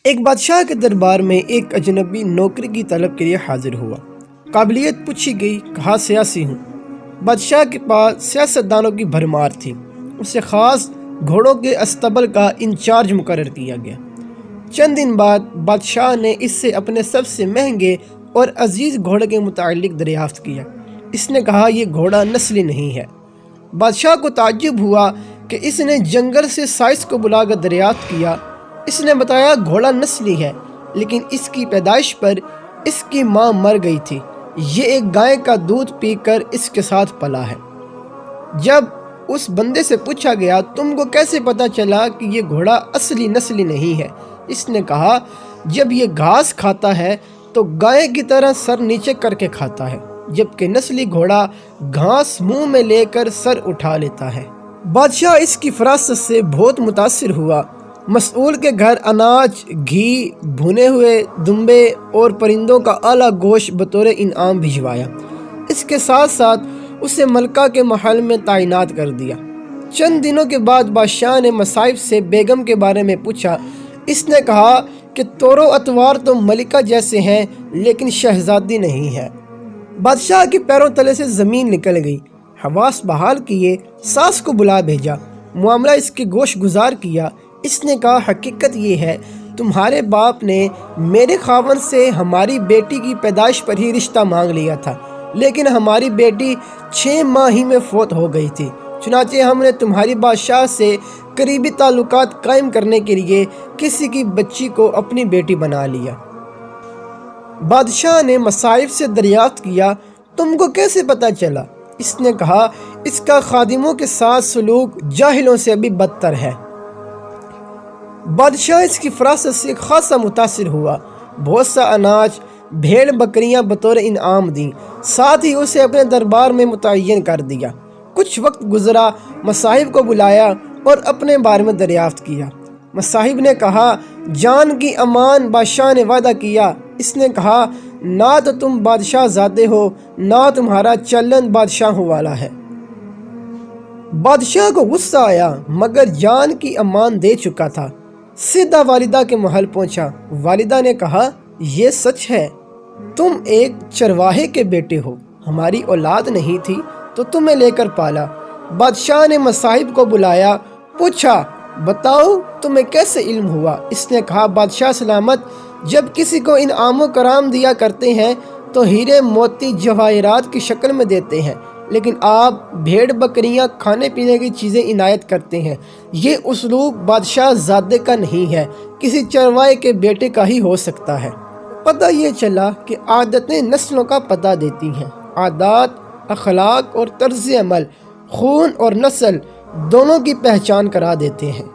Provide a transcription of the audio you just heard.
ایک بادشاہ کے دربار میں ایک اجنبی نوکری کی طلب کے لیے حاضر ہوا۔ قابلیت پوچھی گئی، کہا سیاسی ہوں۔ بادشاہ کے پاس سیاستدانوں کی بھرمار تھی۔ اسے خاص گھوڑوں کے استبل کا انچارج مقرر کیا گیا۔ چند دن بعد بادشاہ نے اس سے اپنے سب سے مہنگے اور عزیز گھوڑے کے متعلق دریافت کیا۔ اس نے کہا یہ گھوڑا نسلی نہیں ہے۔ بادشاہ کو تعجب ہوا کہ اس نے جنگل سے سائس کو بلا کر دریافت کیا۔ اس نے بتایا گھوڑا نسلی ہے، لیکن اس کی پیدائش پر اس کی ماں مر گئی تھی۔ یہ ایک گائے کا دودھ پی کر اس کے ساتھ پلا ہے۔ جب اس بندے سے پوچھا گیا تم کو کیسے پتا چلا کہ یہ گھوڑا اصلی نسلی نہیں ہے؟ اس نے کہا جب یہ گھاس کھاتا ہے تو گائے کی طرح سر نیچے کر کے کھاتا ہے، جبکہ نسلی گھوڑا گھاس منہ میں لے کر سر اٹھا لیتا ہے۔ بادشاہ اس کی فراست سے بہت متاثر ہوا۔ مسئول کے گھر اناج، گھی، بھنے ہوئے دمبے اور پرندوں کا اعلیٰ گوشت بطور انعام بھجوایا۔ اس کے ساتھ ساتھ اسے ملکہ کے محل میں تعینات کر دیا۔ چند دنوں کے بعد بادشاہ نے مصائب سے بیگم کے بارے میں پوچھا۔ اس نے کہا کہ طور و اطوار تو ملکہ جیسے ہیں لیکن شہزادی نہیں ہے۔ بادشاہ کے پیروں تلے سے زمین نکل گئی۔ حواس بحال کیے، ساس کو بلا بھیجا، معاملہ اس کے گوش گزار کیا۔ اس نے کہا حقیقت یہ ہے تمہارے باپ نے میرے خاوند سے ہماری بیٹی کی پیدائش پر ہی رشتہ مانگ لیا تھا، لیکن ہماری بیٹی 6 ماہ ہی میں فوت ہو گئی تھی۔ چنانچہ ہم نے تمہاری بادشاہ سے قریبی تعلقات قائم کرنے کے لیے کسی کی بچی کو اپنی بیٹی بنا لیا۔ بادشاہ نے مصائب سے دریافت کیا تم کو کیسے پتہ چلا؟ اس نے کہا اس کا خادموں کے ساتھ سلوک جاہلوں سے بھی بدتر ہے۔ بادشاہ اس کی فراست سے خاصا متاثر ہوا۔ بہت سا اناج، بھیڑ بکریاں بطور انعام دیں، ساتھ ہی اسے اپنے دربار میں متعین کر دیا۔ کچھ وقت گزرا، مصاحب کو بلایا اور اپنے بارے میں دریافت کیا۔ مصاحب نے کہا جان کی امان بادشاہ نے وعدہ کیا۔ اس نے کہا نہ تو تم بادشاہ زادے ہو، نہ تمہارا چلن بادشاہوں والا ہے۔ بادشاہ کو غصہ آیا مگر جان کی امان دے چکا تھا۔ سیدھا والدہ کے محل پہنچا۔ والدہ نے کہا یہ سچ ہے، تم ایک چرواہے کے بیٹے ہو، ہماری اولاد نہیں تھی تو تمہیں لے کر پالا۔ بادشاہ نے مصاحب کو بلایا، پوچھا بتاؤ تمہیں کیسے علم ہوا؟ اس نے کہا بادشاہ سلامت، جب کسی کو انعام و کرام دیا کرتے ہیں تو ہیرے موتی جواہرات کی شکل میں دیتے ہیں، لیکن آپ بھیڑ بکریاں کھانے پینے کی چیزیں عنایت کرتے ہیں۔ یہ اسلوب بادشاہ زادے کا نہیں ہے، کسی چرواہے کے بیٹے کا ہی ہو سکتا ہے۔ پتہ یہ چلا کہ عادتیں نسلوں کا پتہ دیتی ہیں۔ عادات، اخلاق اور طرز عمل خون اور نسل دونوں کی پہچان کرا دیتے ہیں۔